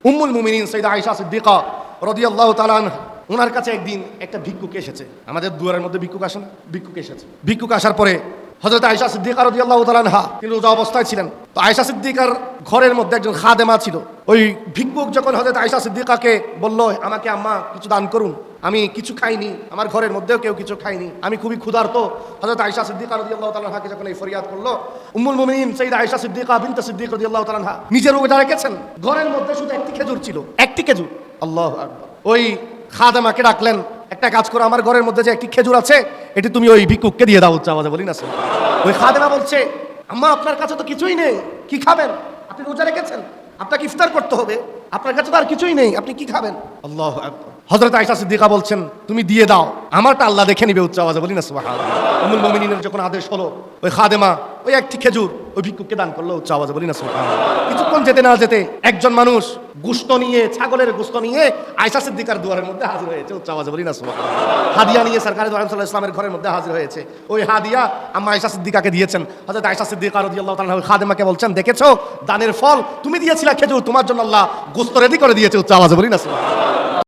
উম্মুল মুমিনিন সাইয়্যিদা আয়েশা সিদ্দিকা রাদিয়াল্লাহু তাআলা আনহা, ওনার কাছে একদিন একটা ভিক্ষুক এসেছে। আমাদের দুয়ারের মধ্যে ভিক্ষুক আসে না? ভিক্ষুক এসেছে। ভিক্ষুক আসার পরে হযরত আয়েশা সিদ্দিকা রাদিয়াল্লাহু তাআলা আনহা তিনি রোজা অবস্থায় ছিলেন। তো আয়েশা সিদ্দিকার ঘরের মধ্যে একজন খাদেমা ছিল। ওই ভিক্ষুক যখন হযরত আয়েশা সিদ্দিকাকে বলল, আমাকে আম্মা কিছু দান করুন, আমি কিছু খাইনি, আমার ঘরের মধ্যেও কেউ কিছু খাইনি, আমি খুবই ক্ষুধার্ত। হযরত আয়েশা সিদ্দিকা রাদিয়াল্লাহু তাআলা আনহাকে যখন এই ফরিয়াদ করলো, উম্মুল মুমিনিন সাইয়্যিদা আয়েশা সিদ্দিকা বিনত সিদ্দিক রাদিয়াল্লাহু তাআলা আনহা নিজের রোজা রেখেছেন, ঘরের মধ্যে শুধু একটি খেজুর ছিল, একটি খেজুর। আল্লাহু আকবার। ওই খাদেমাকে ডাকলেন, একটা কাজ করো, আমার ঘরের মধ্যে যে একটি খেজুর আছে এটি তুমি ওই ভিক্ষুককে দিয়ে দাও। উচ্চ আওয়াজে বলি না। ওই খাদেমা বলছে, আম্মা আপনার কাছে তো কিছুই নেই, কি খাবেন? আপনি রোজা রেখেছেন, আপনাকে ইফতার করতে হবে, আপনার কাছে তো আর কিছুই নেই, আপনি কি খাবেন? আল্লাহু আকবার। হযরত আয়েশা সিদ্দিকা বলছেন, তুমি দিয়ে দাও, আমারটা আল্লাহ দেখে নিবে। উচ্চ আওয়াজে বলি না সুবহানাল্লাহ। উম্মুল মুমিনিনের যখন আদেশ হলো, ওই খাদেমা ওই একটি খেজুর ওই ভিক্ষুককে দান করলো। উচ্চ আওয়াজে বলি না সুবহানাল্লাহ। কিছুক্ষণ যেতে না যেতে একজন মানুষ গোশত নিয়ে, ছাগলের গোশত নিয়ে আয়েশা সিদ্দিকার দুয়ারের মধ্যে হাজির হয়েছে। উচ্চ আওয়াজে বলি না সুবহানাল্লাহ। হাদিয়া নিয়ে সরকারে দু আলম সাল্লাল্লাহু আলাইহি ওয়াসাল্লামের ঘরের মধ্যে হাজির হয়েছে। ওই হাদিয়া আম্মা আয়েশা সিদ্দিকাকে দিয়েছেন। হযরত আয়েশা সিদ্দিকা রাদিয়াল্লাহু তাআলা ওই খাদেমাকে বলছেন, দেখেছো দানের ফল তুমি দিয়েছিলা খেজুর, তোমার জন্য আল্লাহ গোশত রেডি করে দিয়েছে। উচ্চ আওয়াজে বলি না সুবহানাল্লাহ।